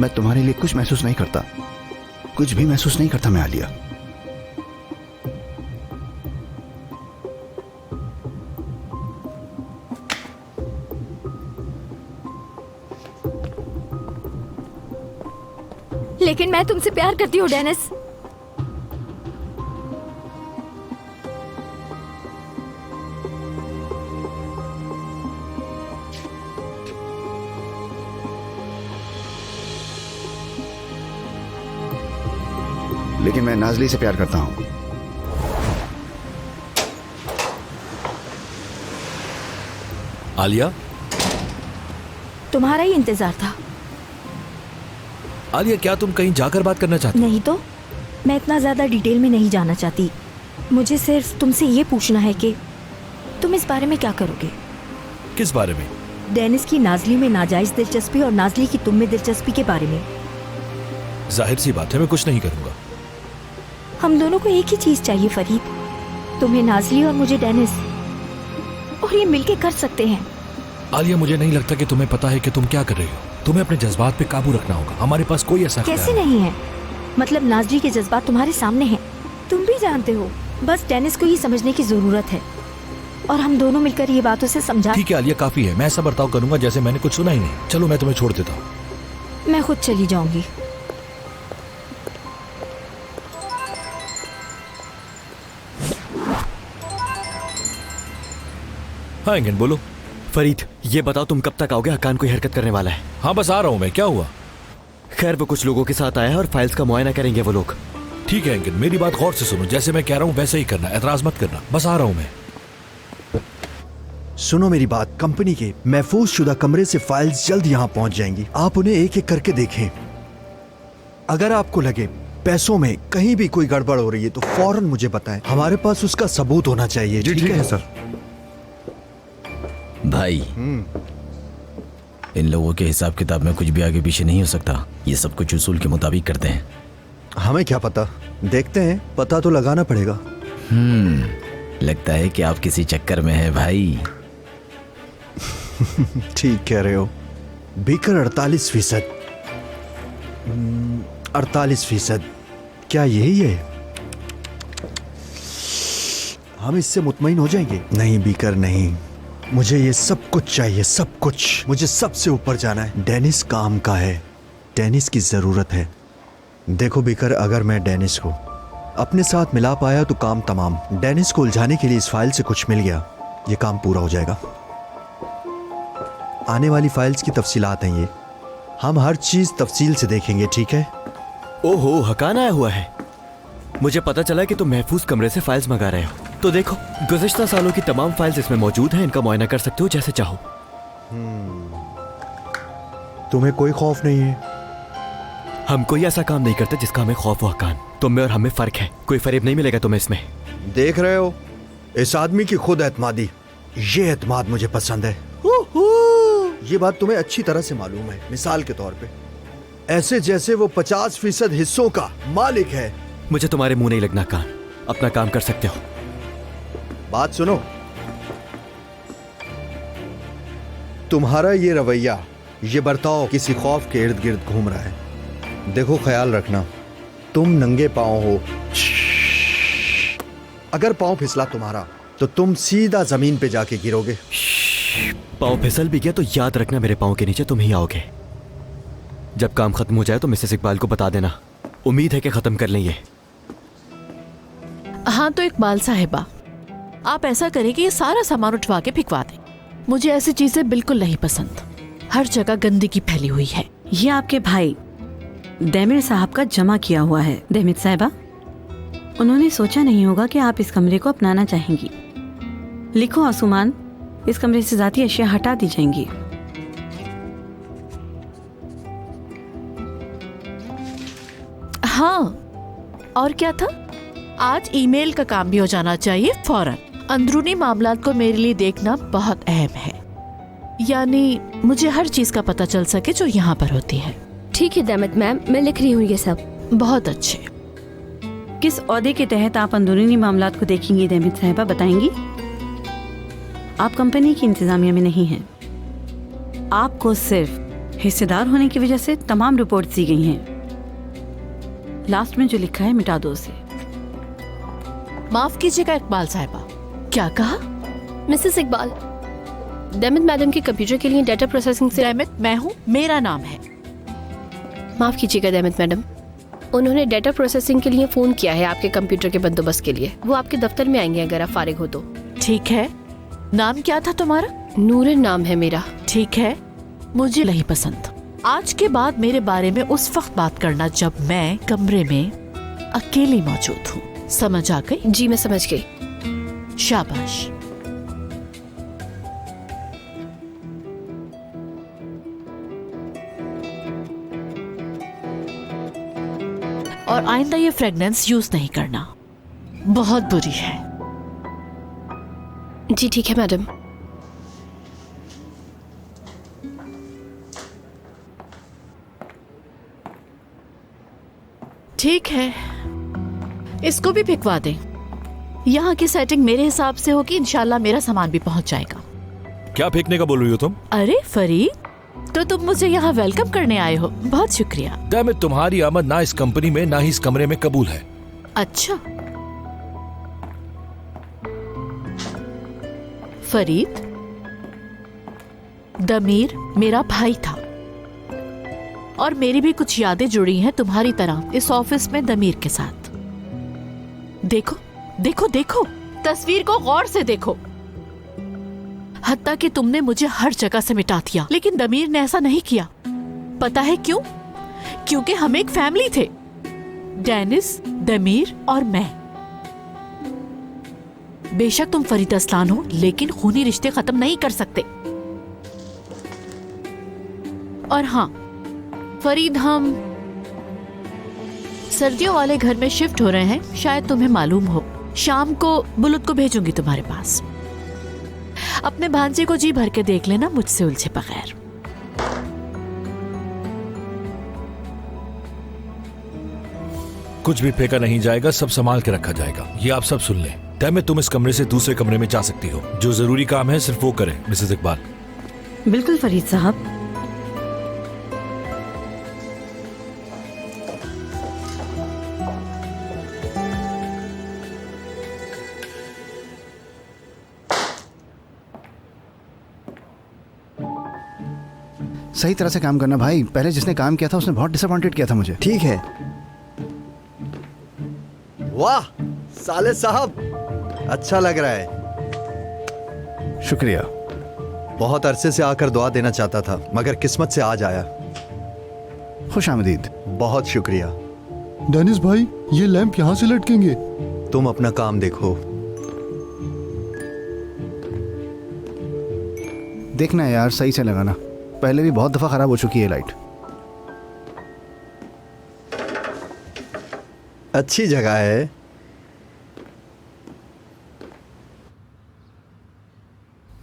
मैं तुम्हारे लिए कुछ महसूस नहीं करता, कुछ भी महसूस नहीं करता मैं आलिया। लेकिन मैं तुमसे प्यार करती हूँ डेनिस। लेकिन मैं नाज़ली से प्यार करता हूँ। आलिया, तुम्हारा ही इंतजार था। आलिया क्या तुम कहीं जाकर बात करना चाहती? नहीं तो मैं इतना ज्यादा डिटेल में नहीं जाना चाहती। मुझे सिर्फ तुमसे ये पूछना है कि तुम इस बारे में क्या करोगे। किस बारे में? डेनिस की नाज़ली में नाजायज दिलचस्पी और नाज़ली की तुम में दिलचस्पी के बारे में। जाहिर सी बात है मैं कुछ नहीं करूंगा। हम दोनों को एक ही चीज चाहिए फरीद, तुम्हें नाज़ली और मुझे डेनिस, और ये मिलके कर सकते हैं। आलिया मुझे नहीं लगता कि तुम्हें पता है कि तुम क्या कर रही हो। तुम्हें अपने जज्बात पे काबू रखना होगा। हमारे पास कोई ऐसा कैसे नहीं है? मतलब नाज़ली के जज्बात तुम्हारे सामने हैं, तुम भी जानते हो। बस डेनिस को ये समझने की जरूरत है और हम दोनों मिलकर ये बात उसे समझा। ठीक है आलिया, काफी है। मैं ऐसा बर्ताव करूंगा जैसे मैंने कुछ सुना ही नहीं। चलो मैं तुम्हें छोड़ देता हूँ। मैं खुद चली जाऊंगी। हाँ इंगन बोलो। फरीद ये बताओ तुम कब तक आओगे? हकान कोई हरकत करने वाला है। हाँ बस आ रहा हूँ मैं। क्या हुआ? खैर वो कुछ लोगों के साथ आया है और फाइल्स का मुआयना करेंगे वो लोग। ठीक है इंगन, मेरी बात गौर से सुनो। जैसे मैं कह रहा हूँ वैसे ही करना, एतराज मत करना। बस आ रहा हूँ मैं। सुनो मेरी बात, कंपनी के महफूज शुदा कमरे से फाइल्स जल्द यहाँ पहुंच जाएंगी। आप उन्हें एक एक करके देखें। अगर आपको लगे पैसों में कहीं भी कोई गड़बड़ हो रही है तो फौरन मुझे बताएं। हमारे पास उसका सबूत होना चाहिए। जी ठीक है सर। भाई इन लोगों के हिसाब किताब में कुछ भी आगे पीछे नहीं हो सकता। ये सब कुछ उसूल के मुताबिक करते हैं। हमें क्या पता, देखते हैं। पता तो लगाना पड़ेगा। लगता है कि आप किसी चक्कर में हैं भाई। ठीक कह रहे हो। बीकर 48%। 48%। क्या यही है? हम इससे मुतमईन हो जाएंगे? नहीं बीकर नहीं, मुझे ये सब कुछ चाहिए, सब कुछ। मुझे सबसे ऊपर जाना है। डेनिस काम का है, डेनिस की जरूरत है। देखो बीकर, अगर मैं डेनिस को अपने साथ मिला पाया तो काम तमाम। डेनिस को उलझाने के लिए इस फाइल से कुछ मिल गया, ये काम पूरा हो जाएगा। आने वाली फाइल्स की तफसीलात हैं ये। हम हर चीज तफसील से देखेंगे, ठीक है? ओहो, हकान आया हुआ है। मुझे पता चला कि तुम महफूज कमरे से फाइल्स मंगा रहे हो। तो देखो, गुज़िश्ता सालों की तमाम फाइल्स इसमें मौजूद हैं। इनका मुआयना कर सकते हो जैसे चाहो। तुम्हें कोई खौफ नहीं है? हम कोई ऐसा काम नहीं करते जिसका हमें खौफ हो हकान। तुम में और हमें फर्क है। कोई फरेब नहीं मिलेगा तुम्हें इसमें। देख रहे हो इस आदमी की खुद एतमादी। ये एतमाद मुझे पसंद है। ये बात तुम्हें अच्छी तरह से मालूम है। मिसाल के तौर पे ऐसे जैसे वो 50% हिस्सों का मालिक है। मुझे तुम्हारे मुंह नहीं लगना कान। अपना काम कर सकते हो। बात सुनो, तुम्हारा ये रवैया, ये बर्ताव किसी खौफ के इर्द गिर्द घूम रहा है। देखो ख्याल रखना, तुम नंगे पांव हो। अगर पांव फिसला तुम्हारा तो तुम सीधा जमीन पे जाके गिरोगे। पांव फिसल भी गया तो याद रखना मेरे पांव के नीचे तुम ही आओगे। जब काम खत्म हो जाए तो मिसेस इकबाल को बता देना। उम्मीद है कि खत्म कर लेंगे। हाँ तो इकबाल साहिबा, आप ऐसा करें कि ये सारा सामान उठवा के फिकवा दें। मुझे ऐसी चीजें बिल्कुल नहीं पसंद। हर जगह गंदगी फैली हुई है। ये आपके भाई देमिर साहब का जमा किया हुआ है। देमिर साहिबा, उन्होंने सोचा नहीं होगा कि आप इस कमरे को अपनाना चाहेंगी। लिखो आसुमान, इस कमरे से ज़ाती अशिया हटा दी जाएंगी। हाँ, और क्या था? आज ईमेल का काम भी हो जाना चाहिए फौरन। अंदरूनी मामलात को मेरे लिए देखना बहुत अहम है। यानी मुझे हर चीज का पता चल सके जो यहाँ पर होती है। ठीक है दामद मैम, मैं लिख रही हूँ ये सब। बहुत अच्छे। किस ओहदे के तहत आप अंदरूनी मामलात को देखेंगी देमिर साहिबा, बताएंगी? आप कंपनी की इंतजामिया में नहीं हैं। आपको सिर्फ हिस्सेदार होने की वजह से तमाम रिपोर्ट्स दी गई हैं। लास्ट में जो लिखा है मिटा दो उसे। माफ कीजिएगा इकबाल साहिबा, क्या कहा? मिसेस इकबाल, डेमित मैडम के कंप्यूटर के लिए डेटा प्रोसेसिंग से। डेमित मैं हूँ, मेरा नाम है। माफ कीजिएगा डेमित मैडम, उन्होंने डेटा प्रोसेसिंग के लिए फोन किया है आपके कंप्यूटर के बंदोबस्त के लिए। वो आपके दफ्तर में आएंगे अगर आप फारिग हो तो। ठीक है, नाम क्या था तुम्हारा? नूरन नाम है मेरा। ठीक है, मुझे नहीं पसंद। आज के बाद मेरे बारे में उस वक्त बात करना जब मैं कमरे में अकेली मौजूद हूँ। समझ आ गई? जी मैं समझ गई। शाबाश। और आइंदा ये फ्रेगनेंस यूज नहीं करना, बहुत बुरी है। जी ठीक है मैडम। ठीक है, इसको भी फिकवा दें। यहाँ की सेटिंग मेरे हिसाब से होगी, इंशाल्लाह मेरा सामान भी पहुंच जाएगा। क्या फेंकने का बोल रही हो तुम? अरे फरीद, तो तुम मुझे यहाँ वेलकम करने आए हो, बहुत शुक्रिया। डेमिट, तुम्हारी आमद ना इस कंपनी में ना ही इस कमरे में कबूल है। अच्छा फरीद, दमीर मेरा भाई था और मेरी भी कुछ यादें जुड़ी हैं तुम्हारी तरह इस ऑफिस में दमीर के साथ। देखो देखो देखो, तस्वीर को गौर से देखो। हत्ता कि तुमने मुझे हर जगह से मिटा दिया, लेकिन दमीर ने ऐसा नहीं किया। पता है क्यों? क्योंकि हम एक फैमिली थे, डेनिस, दमीर और मैं। बेशक तुम फरीद असलान हो, लेकिन खूनी रिश्ते खत्म नहीं कर सकते। और हाँ फरीद, हम सर्दियों वाले घर में शिफ्ट हो रहे हैं, शायद तुम्हें मालूम हो। शाम को बुलुत को भेजूंगी तुम्हारे पास। अपने भांजे को जी भर के देख लेना, मुझसे उलझे बगैर। कुछ भी फेंका नहीं जाएगा, सब संभाल के रखा जाएगा, ये आप सब सुन लें। डेमिट, तुम इस कमरे से दूसरे कमरे में जा सकती हो। जो जरूरी काम है सिर्फ वो करें। मिसेस इकबाल। बिल्कुल फरीद साहब। सही तरह से काम करना भाई। पहले जिसने काम किया था उसने बहुत डिसअपॉइंटेड किया था मुझे। ठीक है। वाह साले साहब, अच्छा लग रहा है। शुक्रिया। बहुत अरसे से आकर दुआ देना चाहता था, मगर किस्मत से आज आया। खुश आमदीद। बहुत शुक्रिया। डेनिस भाई, ये लैंप यहाँ से लटकेंगे? तुम अपना काम देखो। देखना यार, सही से लगाना। पहले भी बहुत दफा खराब हो चुकी है लाइट। अच्छी जगह है।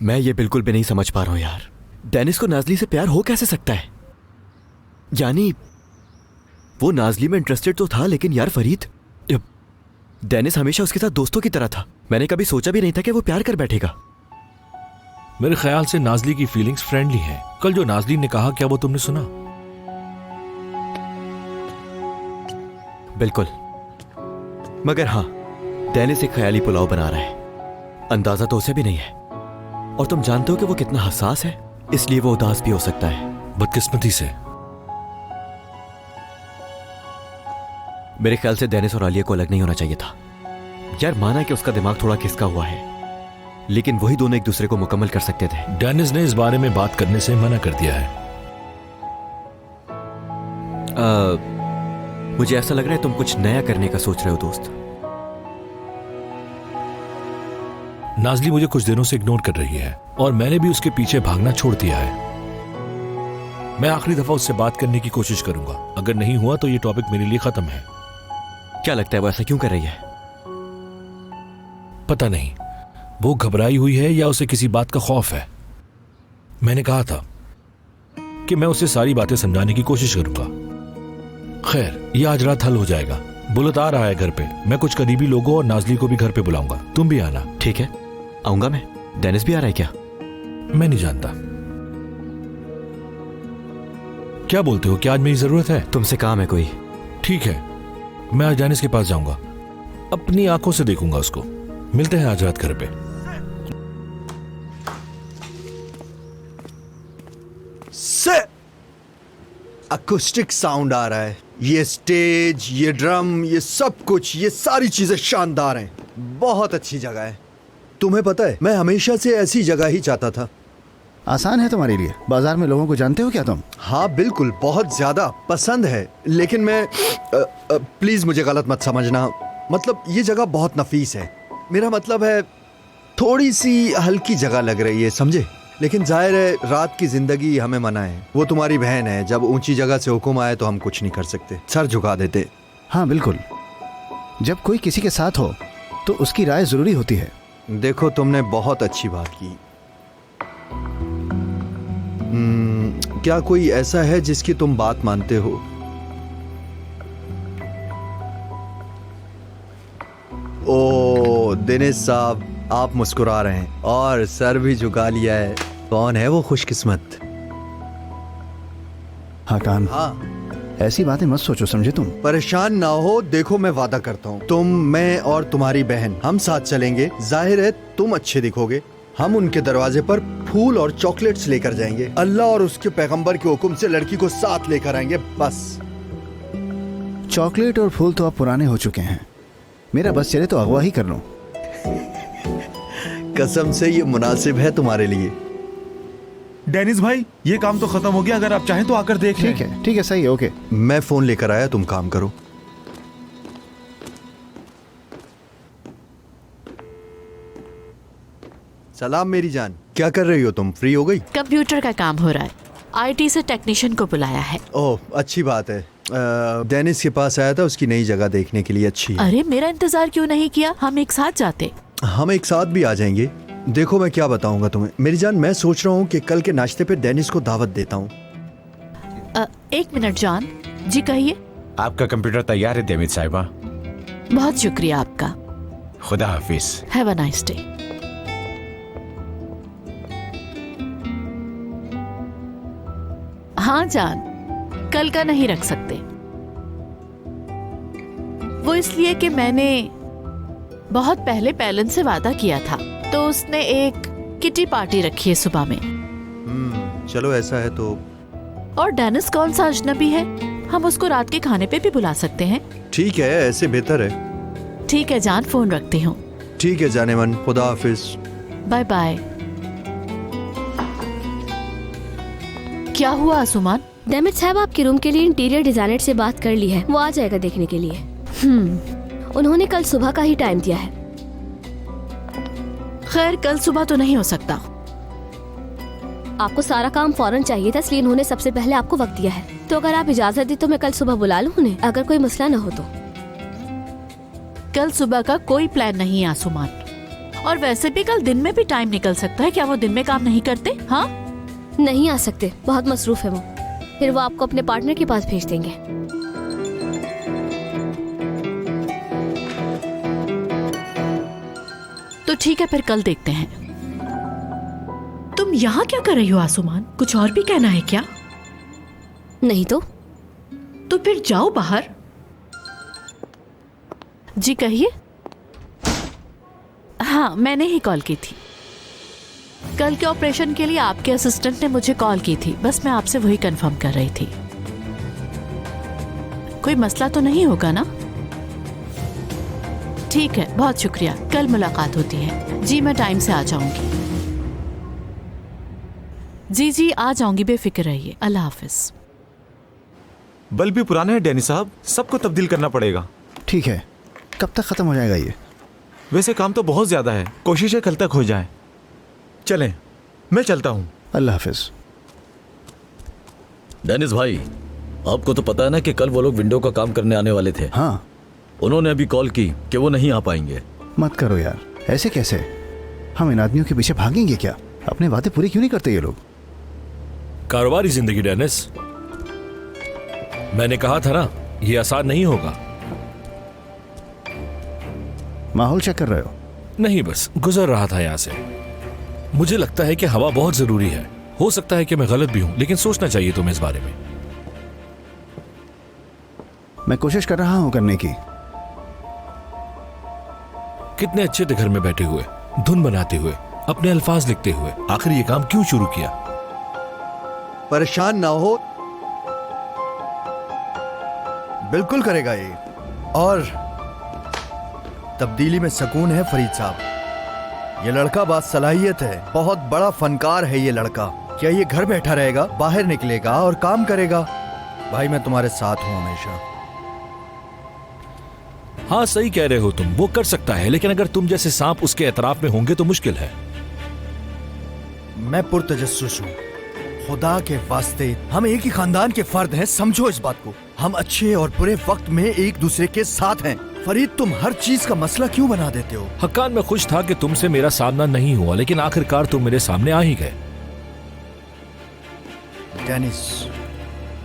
मैं ये बिल्कुल भी नहीं समझ पा रहा हूं यार, डेनिस को नाजली से प्यार हो कैसे सकता है? यानी वो नाजली में इंटरेस्टेड तो था, लेकिन यार फरीद, डेनिस हमेशा उसके साथ दोस्तों की तरह था। मैंने कभी सोचा भी नहीं था कि वो प्यार कर बैठेगा। मेरे ख्याल से नाजली की फीलिंग्स फ्रेंडली हैं। कल जो नाजली ने कहा, क्या वो तुमने सुना? बिल्कुल, मगर हाँ, डेनिस एक ख्याली पुलाव बना रहा है। अंदाजा तो उसे भी नहीं है। और तुम जानते हो कि वो कितना हसास है, इसलिए वो उदास भी हो सकता है। बदकिस्मती से। मेरे ख्याल से डेनिस और आलिया को अलग नहीं होना चाहिए था। यार माना कि उसका दिमाग थोड़ा खिसका हुआ है, लेकिन वही दोनों एक दूसरे को मुकम्मल कर सकते थे। डेनिस ने इस बारे में बात करने से मना कर दिया है। मुझे ऐसा लग रहा है तुम कुछ नया करने का सोच रहे हो दोस्त। नाजली मुझे कुछ दिनों से इग्नोर कर रही है और मैंने भी उसके पीछे भागना छोड़ दिया है। मैं आखिरी दफा उससे बात करने की कोशिश करूंगा। अगर नहीं हुआ तो ये टॉपिक मेरे लिए खत्म है। क्या लगता है वो ऐसा क्यों कर रही है? पता नहीं, वो घबराई हुई है या उसे किसी बात का खौफ है। मैंने कहा था कि मैं उसे सारी बातें समझाने की कोशिश करूंगा। खैर, ये आज रात हल हो जाएगा। बुलत आ रहा है घर पे। मैं कुछ करीबी लोगों और नाजली को भी घर पे बुलाऊंगा। तुम भी आना। ठीक है, आऊंगा मैं। डेनिस भी आ रहा है क्या? मैं नहीं जानता। क्या बोलते हो, क्या आज मेरी जरूरत है? तुमसे काम है कोई? ठीक है, मैं आज डेनिस के पास जाऊंगा, अपनी आंखों से देखूंगा उसको। मिलते हैं आज रात घर पे। से अकॉस्टिक साउंड आ रहा है, ये स्टेज, ये ड्रम, ये सब कुछ, ये सारी चीजें शानदार हैं। बहुत अच्छी जगह है। तुम्हें पता है, मैं हमेशा से ऐसी जगह ही चाहता था। आसान है तुम्हारे लिए, बाजार में लोगों को जानते हो क्या तुम? हाँ बिल्कुल, बहुत ज्यादा पसंद है, लेकिन मैं प्लीज मुझे गलत मत समझना, मतलब ये जगह बहुत नफीस है। मेरा मतलब है थोड़ी सी हल्की जगह लग रही है, समझे? लेकिन जाहिर है रात की जिंदगी हमें मना है। वो तुम्हारी बहन है, जब ऊंची जगह से हुक्म आए तो हम कुछ नहीं कर सकते, सर झुका देते। हाँ बिल्कुल, जब कोई किसी के साथ हो तो उसकी राय जरूरी होती है। देखो तुमने बहुत अच्छी बात की। क्या कोई ऐसा है जिसकी तुम बात मानते हो? ओ दिनेश साहब, आप मुस्कुरा रहे हैं और सर भी झुका लिया है। कौन है वो खुशकिस्मत? हाकान, हाँ, ऐसी बातें मत सोचो, समझे तुम? परेशान ना हो। देखो मैं वादा करता हूँ, तुम, मैं और तुम्हारी बहन हम साथ चलेंगे। जाहिर है तुम अच्छे दिखोगे। हम उनके दरवाजे पर फूल और चॉकलेट्स लेकर जाएंगे। अल्लाह और उसके पैगंबर के हुक्म से लड़की को साथ लेकर आएंगे। बस चॉकलेट और फूल तो अब पुराने हो चुके हैं। मेरा बस चले तो अगवा ही कर लूं। कसम से ये मुनासिब है तुम्हारे लिए। डेनिस भाई, ये काम तो खत्म हो गया, अगर आप चाहें तो आकर देख लें। ठीक है, सही है, ओके। मैं फोन लेकर आया, तुम काम करो। सलाम मेरी जान, क्या कर रही हो तुम? फ्री हो गई? कंप्यूटर का काम हो रहा है, आईटी से टेक्नीशियन को बुलाया है। ओह अच्छी बात है। डेनिस के पास आया था उसकी नई जगह देखने के लिए। अच्छी है। अरे मेरा इंतजार क्यों नहीं किया, हम एक साथ जाते। हम एक साथ भी आ जाएंगे। देखो मैं क्या बताऊंगा तुम्हें मेरी जान, मैं सोच रहा हूँ कि कल के नाश्ते पे डेनिस को दावत देता हूँ। एक मिनट जान जी, कहिए। आपका कंप्यूटर तैयार है डेमित साहिबा। बहुत शुक्रिया आपका। खुदा हाफिज। Have a nice day. हाँ जान, कल का नहीं रख सकते। वो इसलिए कि मैंने बहुत पहले पैलन से वादा किया था, तो उसने एक किटी पार्टी रखी है सुबह में। चलो ऐसा है तो। और डेनिस कौन सा अजनबी है, हम उसको रात के खाने पे भी बुला सकते हैं। ठीक है, ऐसे बेहतर है। ठीक है जान, फोन रखती हूँ। ठीक है जाने मन, खुदा हाफिज। Bye bye. क्या हुआ आसुमान? डेमिट साहब, आपके रूम के लिए इंटीरियर डिजाइनर से बात कर ली है, वो आ जाएगा देखने के लिए। उन्होंने कल सुबह का ही टाइम दिया है। खैर कल सुबह तो नहीं हो सकता। आपको सारा काम फौरन चाहिए था, इसलिए उन्होंने सबसे पहले आपको वक्त दिया है। तो अगर आप इजाजत दी तो मैं कल सुबह बुला लूं उन्हें, अगर कोई मसला न हो तो। कल सुबह का कोई प्लान नहीं है आसुमान, और वैसे भी कल दिन में भी टाइम निकल सकता है। क्या वो दिन में काम नहीं करते? हाँ नहीं आ सकते, बहुत मसरूफ है वो। फिर वो आपको अपने पार्टनर के पास भेज देंगे। तो ठीक है, फिर कल देखते हैं। तुम यहाँ क्या कर रही हो आसुमान? कुछ और भी कहना है क्या? नहीं तो फिर जाओ बाहर। जी कहिए। हाँ मैंने ही कॉल की थी। कल के ऑपरेशन के लिए आपके असिस्टेंट ने मुझे कॉल की थी, बस मैं आपसे वही कंफर्म कर रही थी। कोई मसला तो नहीं होगा ना? ठीक है, बहुत शुक्रिया, कल मुलाकात होती है। जी मैं टाइम से आ जाऊंगी। जी आ जाऊंगी, बेफिक्र रहिए। अल्लाह हाफिज। बल्ब भी पुराना है डेनिस साहब, सबको तब्दील करना पड़ेगा। ठीक है, कब तक खत्म हो जाएगा ये? वैसे काम तो बहुत ज्यादा है, कोशिश है कल तक हो जाए। चलें, मैं चलता हूँ। अल्लाह हाफिज। डेनिस भाई, आपको तो पता है ना कि कल वो लोग विंडो का काम करने आने वाले थे। हाँ, उन्होंने अभी कॉल की कि वो नहीं आ पाएंगे। मत करो यार, ऐसे कैसे? हम इन आदमियों के पीछे भागेंगे क्या? अपने वादे पूरे क्यों नहीं करते ये लोग? कारोबारी जिंदगी डेनिस, मैंने कहा था ना ये आसान नहीं होगा। माहौल चेक कर रहे हो? नहीं, बस गुजर रहा था यहां से। मुझे लगता है कि हवा बहुत जरूरी है। हो सकता है कि मैं गलत भी हूं, लेकिन सोचना चाहिए तुम्हें इस बारे में। मैं कोशिश कर रहा हूं करने की। कितने अच्छे थे घर में बैठे हुए, धुन बनाते हुए, अपने अल्फाज लिखते हुए। आखिर ये काम क्यों शुरू किया? परेशान ना हो, बिल्कुल करेगा ये। और तब्दीली में सुकून है फरीद साहब। ये लड़का बासलाहियत है, बहुत बड़ा फनकार है ये लड़का। क्या ये घर बैठा रहेगा? बाहर निकलेगा और काम करेगा। भाई मैं तुम्हारे साथ हूं हमेशा। हाँ सही कह रहे हो तुम, वो कर सकता है, लेकिन अगर तुम जैसे सांप उसके एतराफ में होंगे तो मुश्किल है। मैं पुरतजस्सुस हूं, खुदा के वास्ते हम एक ही खानदान के फर्द हैं, समझो इस बात को। हम अच्छे और बुरे वक्त में एक दूसरे के साथ हैं। फरीद तुम हर चीज का मसला क्यों बना देते हो? हक्कान मैं खुश था कि तुमसे मेरा सामना नहीं हुआ, लेकिन आखिरकार तुम मेरे सामने आ ही गए। डेनिस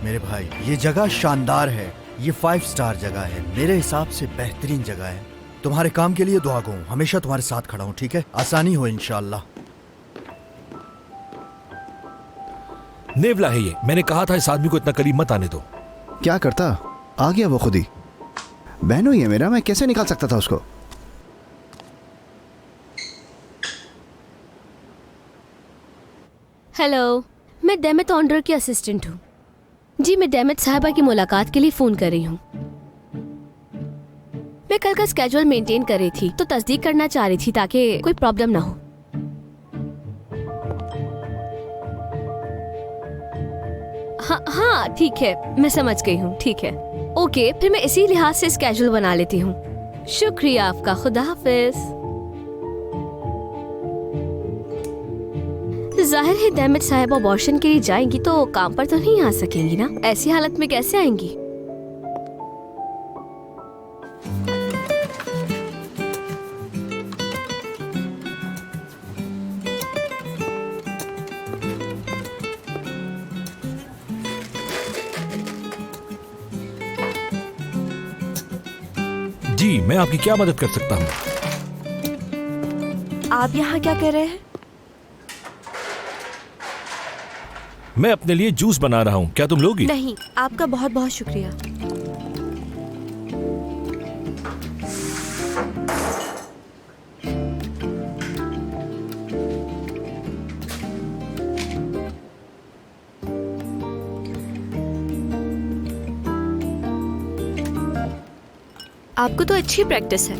मेरे भाई, ये जगह शानदार है, ये 5 स्टार जगह है, मेरे हिसाब से बेहतरीन जगह है। तुम्हारे काम के लिए दुआ गो, हमेशा तुम्हारे साथ खड़ा हूं, ठीक है? आसानी हो इंशाअल्लाह। नेवला है ये, मैंने कहा था इस आदमी को इतना करीब मत आने दो। क्या करता? आ गया वो खुद ही। बहनों ही है मेरा, मैं कैसे निकाल सकता था उसको? हेलो, मैं डेमिट ऑनडर की असिस्टेंट हूँ। जी मैं डेमिट साहिबा की मुलाकात के लिए फोन कर रही हूँ। मैं कल का स्केड्यूल मेंटेन कर रही थी, तो तस्दीक करना चाह रही थी ताकि कोई प्रॉब्लम ना हो। हाँ ठीक है, मैं समझ गई हूँ, ठीक है। ओके, फिर मैं इसी लिहाज से स्केड्यूल बना लेती हूँ। शुक्रिया आपका, खुदा हाफिज। जाहिर है डेमिट साहब अबॉर्शन के लिए जाएंगी तो काम पर तो नहीं आ सकेंगी ना, ऐसी हालत में कैसे आएंगी? जी मैं आपकी क्या मदद कर सकता हूँ? आप यहाँ क्या कर रहे हैं? मैं अपने लिए जूस बना रहा हूँ, क्या तुम लोगी? नहीं, आपका बहुत बहुत शुक्रिया। आपको तो अच्छी प्रैक्टिस है।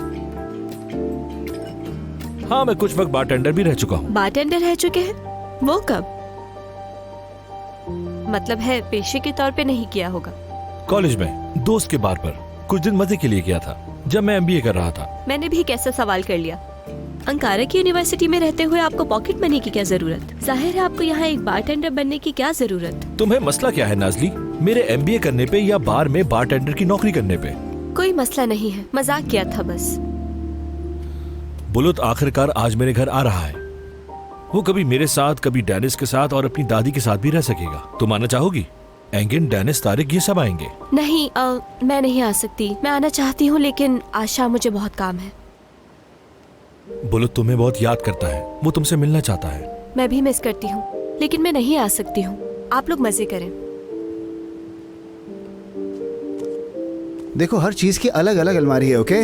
हाँ मैं कुछ वक्त बारटेंडर भी रह चुका हूँ। बारटेंडर रह चुके हैं? वो कब? मतलब है पेशे के तौर पे नहीं किया होगा? कॉलेज में दोस्त के बार पर कुछ दिन मजे के लिए किया था, जब मैं MBA कर रहा था। मैंने भी कैसा सवाल कर लिया। अंकारा की यूनिवर्सिटी में रहते हुए आपको पॉकेट मनी की क्या जरूरत? जाहिर है आपको यहाँ एक बारटेंडर बनने की क्या जरूरत? तुम्हें मसला क्या है नाजली, मेरे MBA करने पे या बार में बारटेंडर की नौकरी करने पे? कोई मसला नहीं है, मजाक किया था बस। बुलुत आखिरकार आज मेरे घर आ रहा है। वो कभी मेरे साथ, कभी डेनिस के साथ और अपनी दादी के साथ भी रह सकेगा। तुम आना चाहोगी? एंगिन, डेनिस, तारिक ये सब आएंगे। नहीं मैं नहीं आ सकती। मैं आना चाहती हूँ लेकिन आज शाम मुझे बहुत काम है। बुलुत तुम्हें बहुत याद करता है, वो तुमसे मिलना चाहता है। मैं भी मिस करती हूँ लेकिन मैं नहीं आ सकती हूँ। आप लोग मजे करें। देखो हर चीज की अलग अलग अलमारी है, ओके?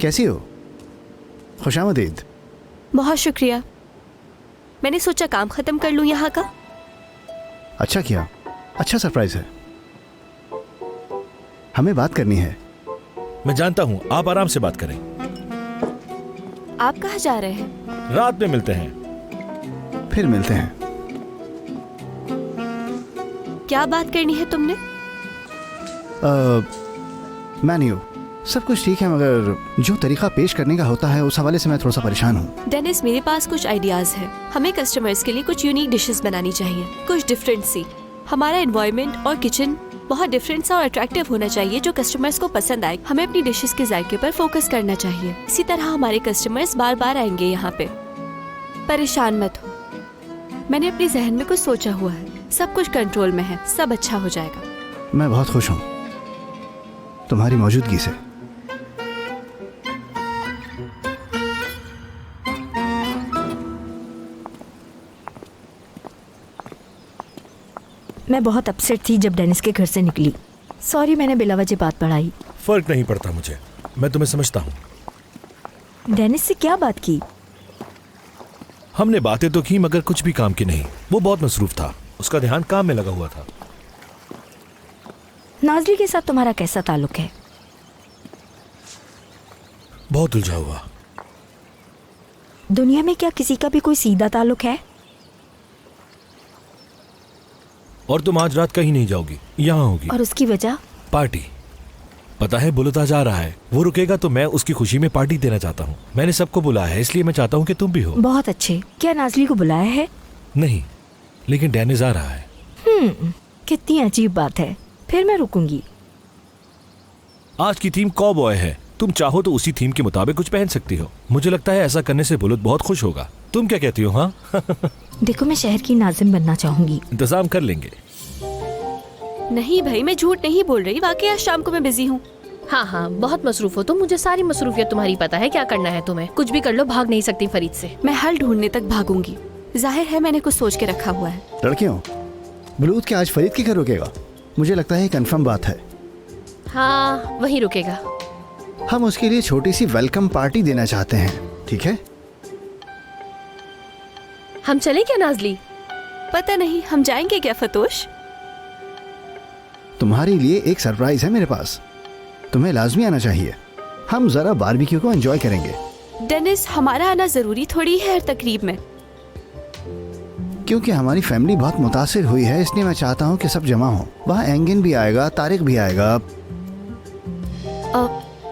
कैसी हो? खुशामदीद। बहुत शुक्रिया। मैंने सोचा काम खत्म कर लूं यहाँ का। अच्छा किया, अच्छा सरप्राइज है। हमें बात करनी है। मैं जानता हूँ, आप आराम से बात करें। आप कहाँ जा रहे हैं? रात में मिलते हैं। फिर मिलते हैं। क्या बात करनी है तुमने? मैं नहीं हूँ, सब कुछ ठीक है, मगर जो तरीका पेश करने का होता है उस हवाले से मैं थोड़ा सा परेशान हूँ। डेनिस, मेरे पास कुछ आइडियाज हैं। हमें कस्टमर्स के लिए कुछ यूनिक डिशेस बनानी चाहिए, कुछ डिफरेंट सी। हमारा एनवायरनमेंट और किचन बहुत डिफरेंट सा और अट्रैक्टिव होना चाहिए जो कस्टमर्स को पसंद आए। हमें अपनी डिशेस के जायके पर फोकस करना चाहिए। इसी तरह हमारे कस्टमर्स बार बार आएंगे यहाँ पे। परेशान मत हो, मैंने अपने जहन में कुछ सोचा हुआ है। सब कुछ कंट्रोल में है, सब अच्छा हो जाएगा। मैं बहुत खुश हूँ तुम्हारी मौजूदगी से। मैं बहुत अपसेट थी जब डेनिस के घर से निकली। सॉरी मैंने बिलावजे बात बढ़ाई। फर्क नहीं पड़ता मुझे, मैं तुम्हें समझता हूँ। डेनिस से क्या बात की? हमने बातें तो की मगर कुछ भी काम की नहीं। वो बहुत मसरूफ था, उसका ध्यान काम में लगा हुआ था। नाज़ली के साथ तुम्हारा कैसा ताल्लुक है? बहुत उलझा हुआ। दुनिया में क्या किसी का भी कोई सीधा ताल्लुक है? और तुम आज रात कहीं नहीं जाओगी, यहाँ होगी। और उसकी वजह? पार्टी। पता है बुलत आज आ रहा है, वो रुकेगा तो मैं उसकी खुशी में पार्टी देना चाहता हूँ। मैंने सबको बुलाया है, इसलिए मैं चाहता हूँ कि तुम भी हो। बहुत अच्छे। क्या नाज़ली को बुलाया है? नहीं, लेकिन डेनिस आ रहा है। कितनी अजीब बात है। फिर मैं रुकूंगी। आज की थीम कॉबॉय है, तुम चाहो तो उसी थीम के मुताबिक कुछ पहन सकती हो। मुझे लगता है ऐसा करने से बुलत बहुत खुश होगा। तुम क्या कहती हो? हाँ देखो मैं शहर की नाज़िम बनना चाहूंगी। इंतजाम कर लेंगे। नहीं भाई, मैं झूठ नहीं बोल रही, वाकई आज शाम को मैं बिजी हूँ। हाँ हाँ, बहुत मसरूफ हो तुम। मुझे सारी मसरूफियत तुम्हारी पता है, क्या करना है तुम्हें। कुछ भी कर लो, भाग नहीं सकती फरीद से। मैं हल ढूंढने तक भागूंगी। जाहिर है मैंने कुछ सोच के रखा हुआ है। लड़कियों, बलूत क्या आज फरीद के घर रुकेगा? मुझे लगता है कंफर्म बात है। हाँ, वहीं रुकेगा। हम उसके लिए छोटी सी वेलकम पार्टी देना चाहते हैं, ठीक है? हम चले क्या नाज़ली? पता नहीं, हम जाएंगे क्या फतोश? तुम्हारे लिए एक सरप्राइज है मेरे पास, तुम्हें लाजमी आना चाहिए। हम जरा बारबेक्यू को एंजॉय करेंगे। डेनिस, हमारा आना जरूरी थोड़ी है हर तकरीब में। क्योंकि हमारी फैमिली बहुत मुतासिर हुई है, इसलिए मैं चाहता हूँ कि सब जमा हो। वहाँ एंगिन भी आएगा, तारिक भी आएगा।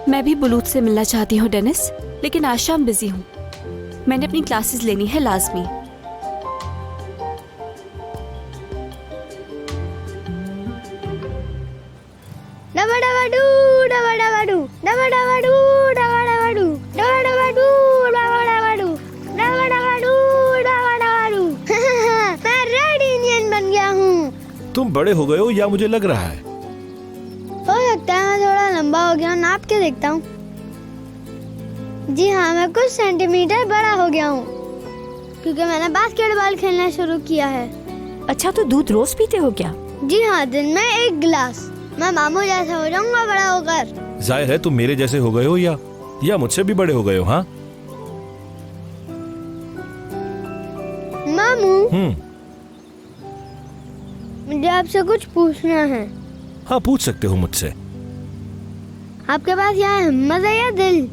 मैं भी बुलूत से मिलना चाहती हूँ डेनिस, लेकिन आज शाम बिजी हूँ। मैंने अपनी क्लासेस लेनी है लाजमी। मैं रेड इंडियन बन गया हूँ। तुम बड़े हो गए हो या मुझे लग रहा है? हो सकता है मैं थोड़ा लंबा हो गया, नाप के देखता हूँ। जी हाँ, मैं कुछ सेंटीमीटर बड़ा हो गया हूँ, क्योंकि मैंने बास्केटबॉल खेलना शुरू किया है। अच्छा, तो दूध रोज पीते हो क्या? जी हाँ, दिन में 1 गिलास। मैं मामू जैसा हो जाऊंगा बड़ा होकर। जाहिर है तुम मेरे जैसे हो गए हो या मुझसे भी बड़े हो गए हो। हाँ मामू, मुझे आपसे कुछ पूछना है। हाँ, पूछ सकते हो मुझसे। आपके पास यहाँ हिम्मत है या दिल?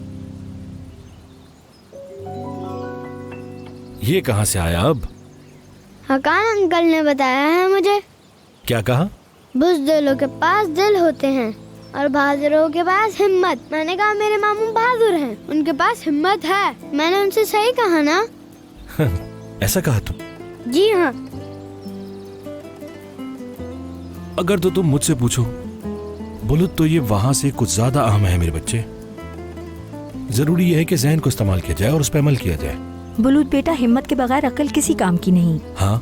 ये कहाँ से आया अब? हकान अंकल ने बताया है मुझे। क्या कहा? बुज़दिलों के पास दिल होते हैं और बहादुरों के पास हिम्मत। मैंने कहा मेरे मामू बहादुर हैं, उनके पास हिम्मत है। मैंने उनसे सही कहा ना? ऐसा कहा तुम? जी हाँ। अगर तो तुम मुझसे पूछो बुलुत, तो ये वहां से कुछ ज्यादा अहम है मेरे बच्चे। जरूरी यह है कि जहन को इस्तेमाल किया जाए और उस पर अमल किया जाए। बुलूत बेटा, हिम्मत के बगैर अकल किसी काम की नहीं। हाँ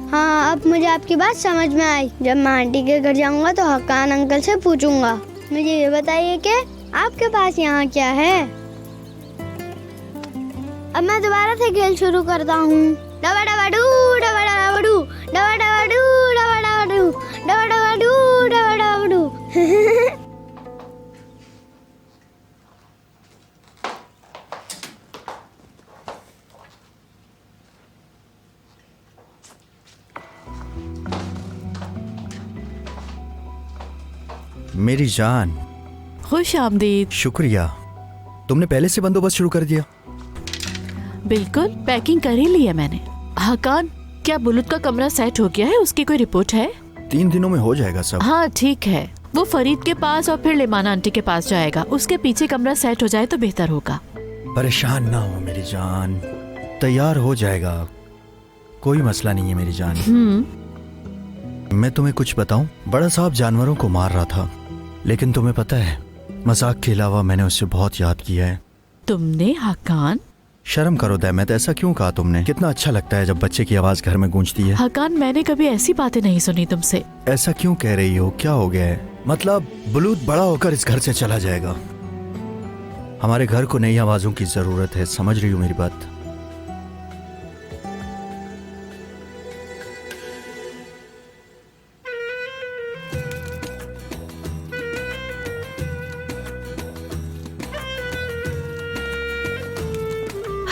हाँ, अब मुझे आपकी बात समझ में आई। जब मैं आंटी के घर जाऊंगा तो हकान अंकल से पूछूंगा। मुझे ये बताइए कि आपके पास यहाँ क्या है? अब मैं दोबारा से खेल शुरू करता हूँ। डबा डबा डू, डबा डबा डू, डबा डबा डू, डबा डबा डू, डबा डबा डू, डबा डबा डू। मेरी जान, खुश आमदीद। शुक्रिया। तुमने पहले से बंदोबस्त शुरू कर दिया? बिल्कुल, पैकिंग कर ही ली है मैंने। हकान, क्या बुलुत का कमरा सेट हो गया है? उसकी कोई रिपोर्ट है? 3 दिनों में हो जाएगा सब। हाँ ठीक है, वो फरीद के पास और फिर लेमाना आंटी के पास जाएगा। उसके पीछे कमरा सेट हो जाए तो बेहतर होगा। परेशान ना हो मेरी जान, तैयार हो जाएगा, कोई मसला नहीं है मेरी जान। मैं तुम्हें कुछ बताऊं? बड़ा साहब जानवरों को मार रहा था, लेकिन तुम्हें पता है मजाक के अलावा मैंने उससे बहुत याद किया है। तुमने? हकान, शर्म करो दैमत, ऐसा क्यों कहा तुमने? कितना अच्छा लगता है जब बच्चे की आवाज घर में गूंजती है। हकान, मैंने कभी ऐसी बातें नहीं सुनी तुमसे। ऐसा क्यों कह रही हो? क्या हो गया है? मतलब बुलूत बड़ा होकर इस घर से चला जाएगा। हमारे घर को नई आवाजों की जरूरत है, समझ रही हो मेरी बात?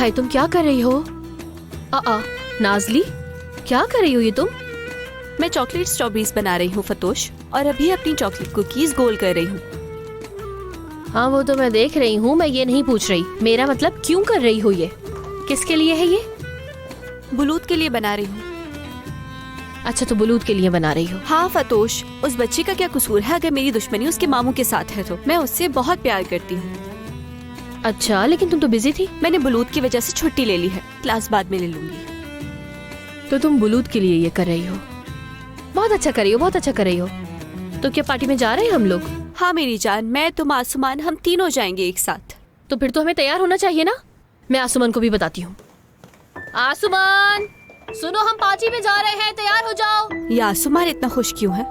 हाय तुम क्या कर रही हो? नाजली, क्या कर रही हो ये तुम? मैं चॉकलेट स्ट्रॉबेरीज बना रही हूँ फतोश, और अभी अपनी चॉकलेट कुकीज गोल कर रही हूँ। हाँ वो तो मैं देख रही हूँ, मैं ये नहीं पूछ रही। मेरा मतलब क्यों कर रही हो ये? किसके लिए है ये? बुलूद के लिए बना रही हूँ। अच्छा तो बुलूद के लिए बना रही हो? हाँ फतोश, उस बच्ची का क्या कसूर है अगर मेरी दुश्मनी उसके मामू के साथ है तो? मैं उससे बहुत प्यार करती हूँ। अच्छा लेकिन तुम तो बिजी थी। मैंने बुलूद की वजह से छुट्टी ले ली है, क्लास बाद में ले लूंगी। तो तुम बुलूद के लिए ये कर रही हो? बहुत अच्छा कर रही हो, बहुत अच्छा कर रही हो। तो क्या पार्टी में जा रहे हैं हम लोग? हाँ मेरी जान, मैं तुम आसुमान हम तीनों जाएंगे एक साथ। तो फिर तो हमें तैयार होना चाहिए ना। मैं आसुमान को भी बताती हूँ। आसुमान सुनो, हम पार्टी में जा रहे हैं, तैयार हो जाओ। ये आसुमान इतना खुश क्यों है?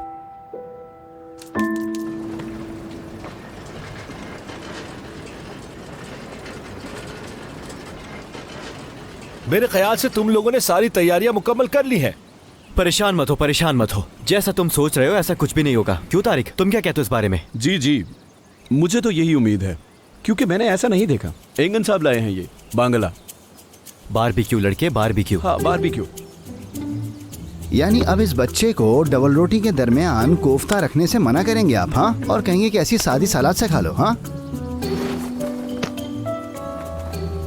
मेरे ख्याल से तुम लोगों ने सारी तैयारियां मुकम्मल कर ली हैं। परेशान मत हो, परेशान मत हो। जैसा तुम सोच रहे हो ऐसा कुछ भी नहीं होगा। क्यों तारिक, तुम क्या कहते हो इस बारे में? जी जी, मुझे तो यही उम्मीद है, क्योंकि मैंने ऐसा नहीं देखा। एंगन साहब लाए हैं ये बांग्ला। बारबेक्यू लड़के, बारबेक्यू। हाँ बारबेक्यू। यानी अब इस बच्चे को डबल रोटी के दरमियान कोफ्ता रखने से मना करेंगे आप? हाँ, और कहेंगे कि ऐसी सादी सलाद से खा लो। हाँ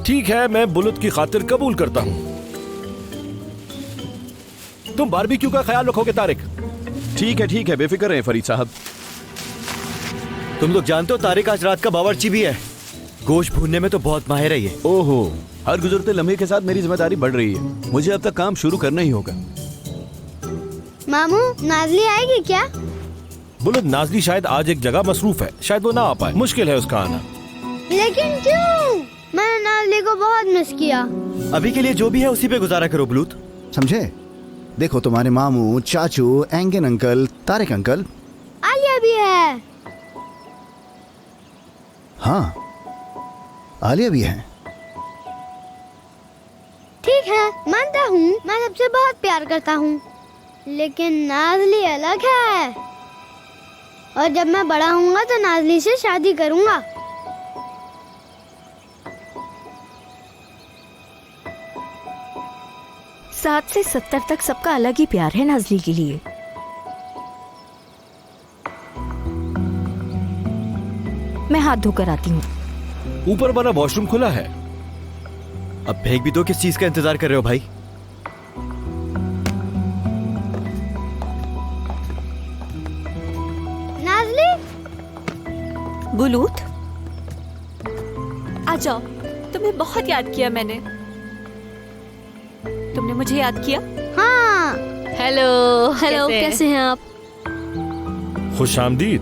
ठीक है, मैं बुलूद की खातिर कबूल करता हूँ। तुम बारबेक्यू का ख्याल रखोगे तारिक? ठीक है, बेफिक्र रहें फरीद साहब। तुम लोग जानते हो तारिक आज रात का बावर्ची भी है। गोश्त भूनने में तो बहुत माहिर है ये। ओहो, हर गुजरते लम्हे के साथ मेरी जिम्मेदारी बढ़ रही है। मुझे अब तक काम शुरू करना ही होगा। मामू, नाजली आएगी क्या? बुलूद, नाजली शायद आज एक जगह मसरूफ है, शायद वो ना आ पाए। मुश्किल है उसका आना। लेकिन क्यों? मैंने नाजली को बहुत मिस किया। अभी के लिए जो भी है उसी पे गुजारा करो बुलूद, समझे? देखो तुम्हारे मामू, चाचू, एंगन अंकल, तारिक अंकल, आलिया भी है। हाँ आलिया भी है। ठीक है, मानता हूँ मैं सबसे बहुत प्यार करता हूँ, लेकिन नाजली अलग है। और जब मैं बड़ा होऊंगा तो नाजली से शादी करूंगा। सात से 70 तक सबका अलग ही प्यार है नाजली के लिए। मैं हाथ धोकर आती हूँ। ऊपर वाला वॉशरूम खुला है। अब फेंक भी दो, किस चीज का इंतजार कर रहे हो भाई? नाजली, बुलूद आ जाओ, तुम्हें बहुत याद किया मैंने। तुमने मुझे याद किया? हाँ। हेलो, कैसे हैं आप? खुश आमदीद।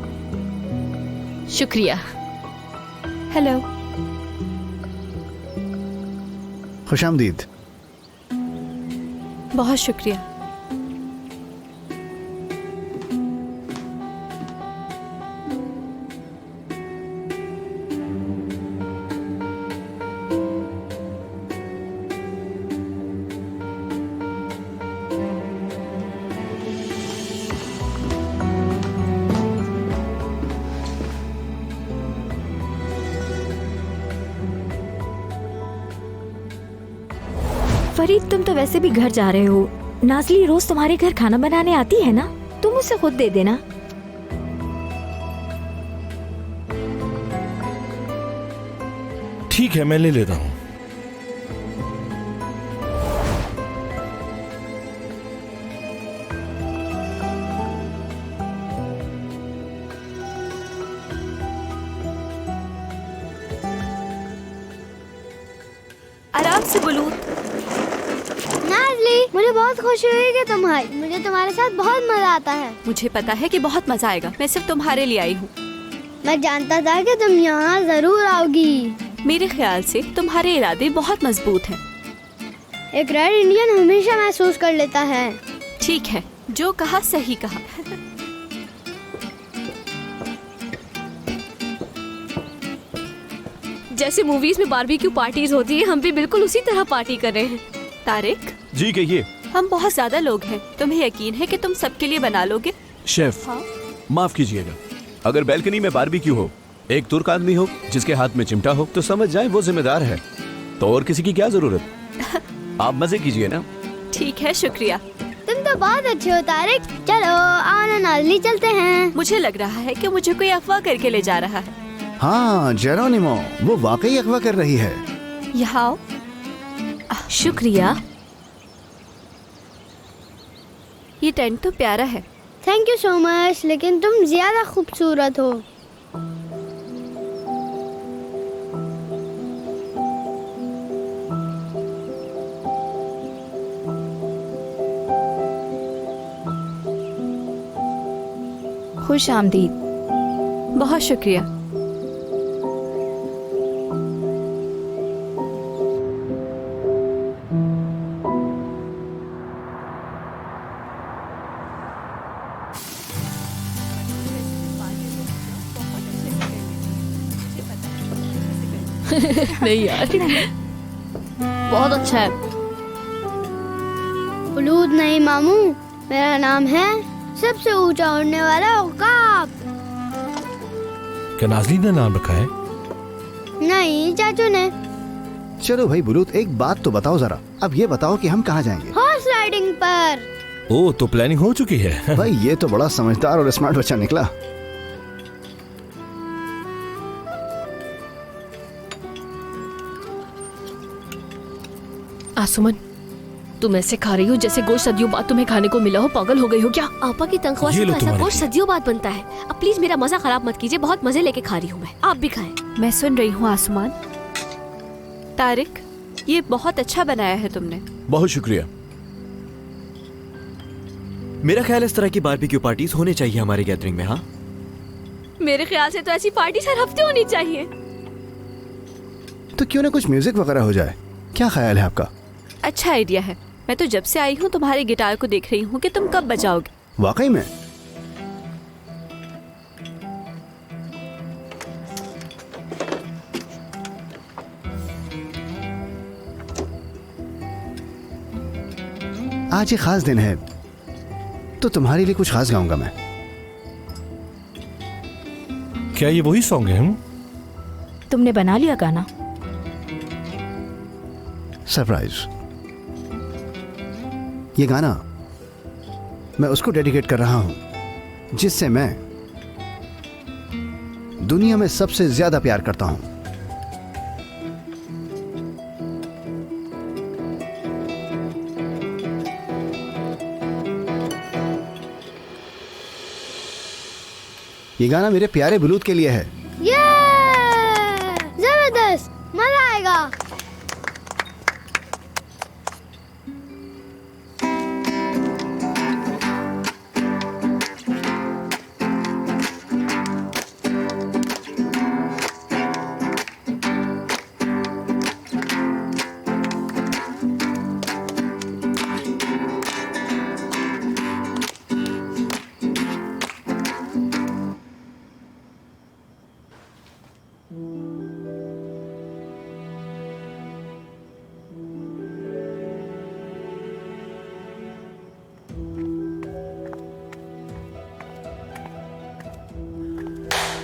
शुक्रिया। हेलो। खुशामदीद। बहुत शुक्रिया। फरीद, तुम तो वैसे भी घर जा रहे हो। नाजली रोज तुम्हारे घर खाना बनाने आती है ना, तुम उसे खुद दे देना। ठीक है, मैं ले लेता हूँ। आराम से बुलूद। नाजली, मुझे बहुत खुशी हुई कि तुम आई। मुझे तुम्हारे साथ बहुत मजा आता है। मुझे पता है कि बहुत मजा आएगा। मैं सिर्फ तुम्हारे लिए आई हूँ। मैं जानता था कि तुम यहाँ जरूर आओगी। मेरे ख्याल से तुम्हारे इरादे बहुत मजबूत हैं। एक रेड इंडियन हमेशा महसूस कर लेता है। ठीक है, जो कहा सही कहा। जैसे मूवीज में बारबेक्यू पार्टीज होती है, हम भी बिल्कुल उसी तरह पार्टी कर रहे हैं। तारिक जी कहिए। हम बहुत ज्यादा लोग हैं, तुम्हें यकीन है कि तुम सबके लिए बना लोगे? शेफ, हाँ? माफ कीजिएगा, अगर बैल्कनी में बारबेक्यू हो, एक तुर्क आदमी हो जिसके हाथ में चिमटा हो, तो समझ जाए वो जिम्मेदार है। तो और किसी की क्या जरूरत। आप मजे कीजिए ना। ठीक है, शुक्रिया। तुम तो बहुत अच्छे हो तारिक। चलो आओ ना नाज़ली, चलते हैं। मुझे लग रहा है कि मुझे कोई अफवाह करके ले जा रहा है। हाँ जेरोनिमो, वो वाकई अगवा कर रही है। यहाँ आओ। शुक्रिया। ये टेंट तो प्यारा है। थैंक यू सो मच, लेकिन तुम ज्यादा खूबसूरत हो। खुश आमदीद। बहुत शुक्रिया। नहीं यार, बहुत अच्छा है। बुलूद नहीं मामू, मेरा नाम है सबसे ऊंचा उड़ने वाला उकाब। क्या नाज़ली ने नाम रखा है? नहीं, चाचू ने। चलो भाई बुलूत, एक बात तो बताओ जरा। अब ये बताओ कि हम कहाँ जाएंगे? हॉर्स राइडिंग पर। ओ, तो प्लानिंग हो चुकी है। भाई ये तो बड़ा समझदार और स्मार्ट बच्चा निकला। आसुमन, तुम ऐसे खा रही हो जैसे गोश्त सदियों बाद तुम्हें खाने को मिला हो। पागल हो गई हो क्या? आपा की तनख्वाह से तो ऐसा गोश्त सदियों बाद बनता है। अब प्लीज मेरा मजा खराब मत कीजिए, बहुत मजे लेके खा रही हूँ मैं। आप भी खाएं। मैं सुन रही हूँ आसमान। तारिक, ये बहुत अच्छा बनाया है तुमने। बहुत शुक्रिया। मेरा ख्याल इस तरह की बारबेक्यू पार्टीज होने चाहिए हमारे गैदरिंग में। हाँ, मेरे ख्याल से तो ऐसी पार्टी हर हफ्ते होनी चाहिए। तो क्यों ना कुछ म्यूजिक वगैरह हो जाए? क्या ख्याल है आपका? अच्छा आइडिया है। मैं तो जब से आई हूँ तुम्हारे गिटार को देख रही हूँ कि तुम कब बजाओगे। वाकई में? आज ये खास दिन है तो तुम्हारे लिए कुछ खास गाऊंगा मैं। क्या ये वही सॉन्ग है? तुमने बना लिया गाना? सरप्राइज। ये गाना मैं उसको डेडिकेट कर रहा हूं जिससे मैं दुनिया में सबसे ज्यादा प्यार करता हूं। ये गाना मेरे प्यारे बुलूद के लिए है। ये जबरदस्त, मजा आएगा।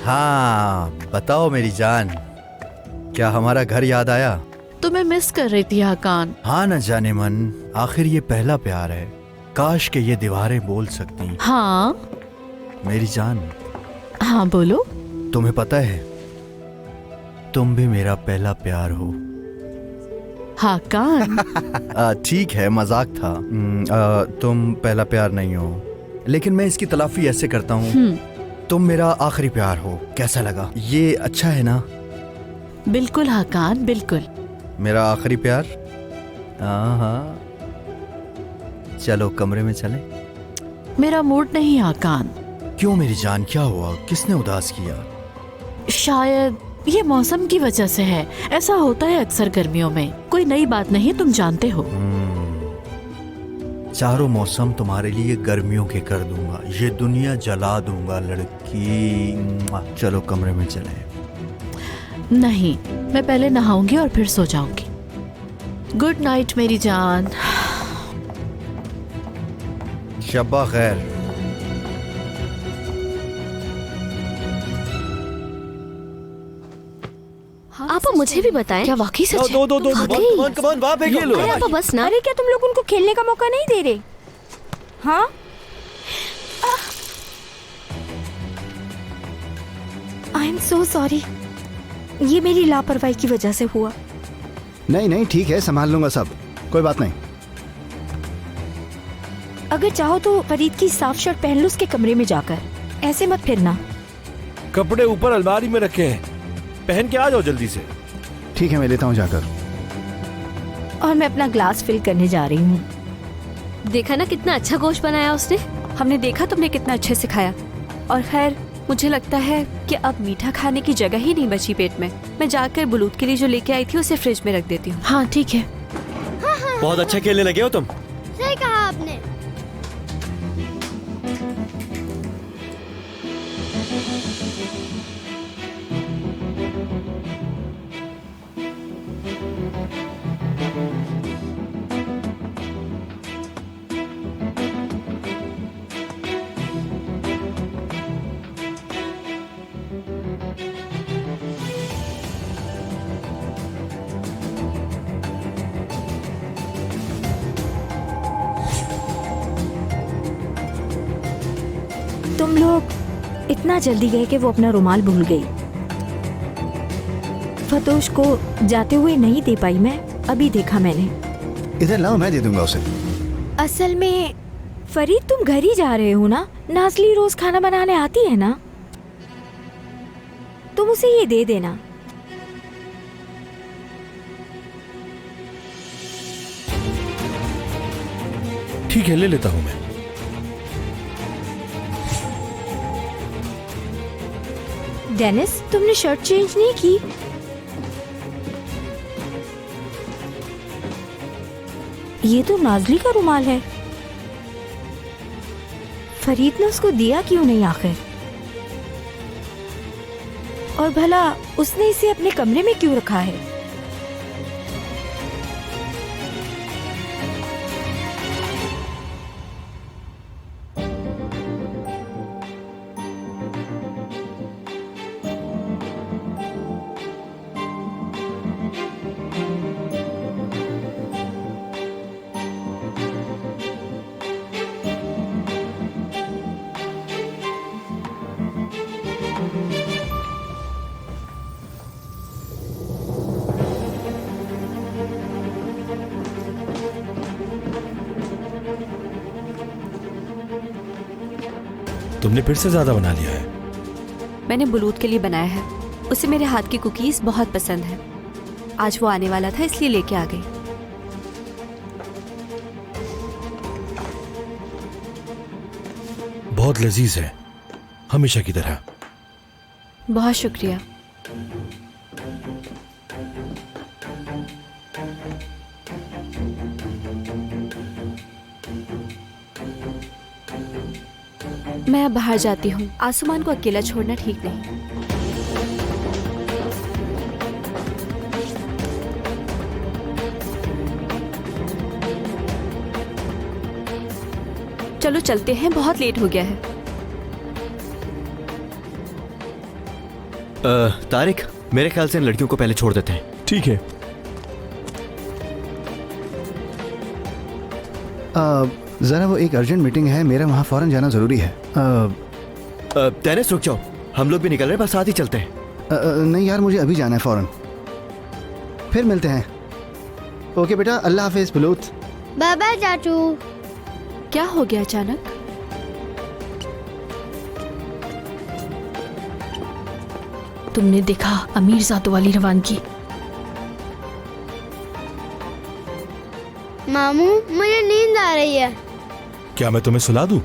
हाँ बताओ मेरी जान, क्या हमारा घर याद आया? तुम्हें मिस कर रही थी हाकान। हाँ न जाने मन, आखिर ये पहला प्यार है। काश के ये दीवारें बोल सकती। हाँ मेरी जान। हाँ बोलो। तुम्हें पता है तुम भी मेरा पहला प्यार हो। हाकान। ठीक है, मजाक था। तुम पहला प्यार नहीं हो, लेकिन मैं इसकी तलाफी ऐसे करता हूँ, तुम मेरा आखिरी प्यार हो। कैसा लगा? ये अच्छा है ना? बिल्कुल हाकान, बिल्कुल। मेरा आखिरी प्यार। हाँ, चलो कमरे में चले। मेरा मूड नहीं हाकान। क्यों मेरी जान, क्या हुआ? किसने उदास किया? शायद ये मौसम की वजह से है। ऐसा होता है अक्सर गर्मियों में। कोई नई बात नहीं, तुम जानते हो। चारों मौसम तुम्हारे लिए गर्मियों के कर दूंगा। ये दुनिया जला दूंगा लड़की। चलो कमरे में चले। नहीं, मैं पहले नहाऊंगी और फिर सो जाऊंगी। गुड नाइट मेरी जान। शब्बा खैर। आप मुझे भी बताएं, क्या वाकई सच है? दो वाकई? ये लो। अरे आप बस ना। अरे क्या तुम लोग उनको खेलने का मौका नहीं दे रहे? हाँ, आई एम सो सॉरी, ये मेरी लापरवाही की वजह से हुआ। नहीं नहीं ठीक है, संभाल लूंगा सब, कोई बात नहीं। अगर चाहो तो फरीद की साफ शर्ट पहन लो उसके कमरे में जाकर, ऐसे मत फिरना। कपड़े ऊपर अलमारी में रखे हैं, पहन के आ जाओ जल्दी से। ठीक है, मैं लेता हूँ जाकर। और मैं अपना ग्लास फिल करने जा रही हूँ। देखा ना कितना अच्छा गोश्त बनाया उसने। हमने देखा तुमने कितना अच्छे से खाया। और खैर मुझे लगता है कि अब मीठा खाने की जगह ही नहीं बची पेट में। मैं जाकर बुलूत के लिए जो लेके आई थी उसे फ्रिज में रख देती हूँ। हाँ ठीक है। बहुत अच्छा खेलने लगे हो तुम। सही कहा आपने। तुम लोग इतना जल्दी गए कि वो अपना रुमाल भूल गई। फतोश को जाते हुए नहीं दे पाई मैं, अभी देखा मैंने। इधर लाओ, मैं दे दूंगा उसे। असल में फरीद तुम घर ही जा रहे हो ना? नाज़ली रोज खाना बनाने आती है ना, तुम उसे ये दे देना। ठीक है, ले लेता हूँ मैं। डेनिस, तुमने शर्ट चेंज नहीं की? ये तो नाज़ली का रुमाल है। फरीद ने उसको दिया क्यों नहीं आखिर? और भला उसने इसे अपने कमरे में क्यों रखा है? तुमने फिर से ज्यादा बना लिया है। मैंने बुलूत के लिए बनाया है, उसे मेरे हाथ की कुकीज बहुत पसंद है। आज वो आने वाला था इसलिए लेके आ गई। बहुत लजीज है, हमेशा की तरह। बहुत शुक्रिया। मैं अब बाहर जाती हूँ, आसुमान को अकेला छोड़ना ठीक नहीं। चलो चलते हैं, बहुत लेट हो गया है। तारिक, मेरे ख्याल से इन लड़कियों को पहले छोड़ देते हैं। ठीक है। जरा वो एक अर्जेंट मीटिंग है, मेरा वहाँ फौरन जाना जरूरी है। डेनिस रुक जाओ, हम लोग भी निकल रहे हैं, बस साथ ही चलते हैं। नहीं यार, मुझे अभी जाना है फौरन। फिर मिलते हैं। ओके बेटा, अल्लाह हाफिज बुलूत। बाय बाय चाचू। क्या हो गया अचानक? तुमने देखा अमीर जातों वाली रवानगी? मामू, मुझे नींद आ रही है। क्या मैं तुम्हें सुला दूं?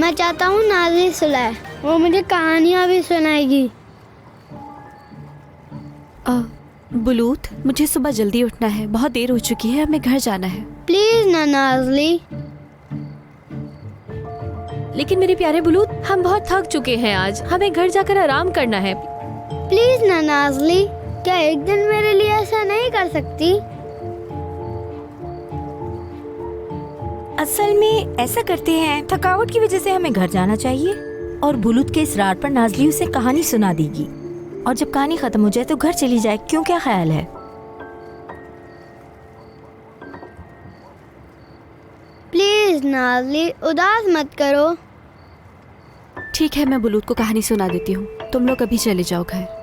मैं चाहता हूँ नाज़ली सुलाए, वो मुझे कहानियाँ भी सुनाएगी। बुलूत, मुझे सुबह जल्दी उठना है, बहुत देर हो चुकी है, हमें घर जाना है। प्लीज ना नाज़ली। लेकिन मेरे प्यारे बुलूत, हम बहुत थक चुके हैं आज, हमें घर जाकर आराम करना है। प्लीज ना नाज़ली, क्या एक दिन मेरे लिए ऐसा नहीं कर सकती? असल में ऐसा करते हैं, थकावट की वजह से हमें घर जाना चाहिए और बुलूत के इसरार पर नाज़ली उसे कहानी सुना देगी। और जब कहानी खत्म हो जाए तो घर चली जाए, क्यों, क्या ख्याल है? प्लीज नाज़ली, उदास मत करो। ठीक है, मैं बुलूत को कहानी सुना देती हूँ, तुम लोग अभी चले जाओ घर।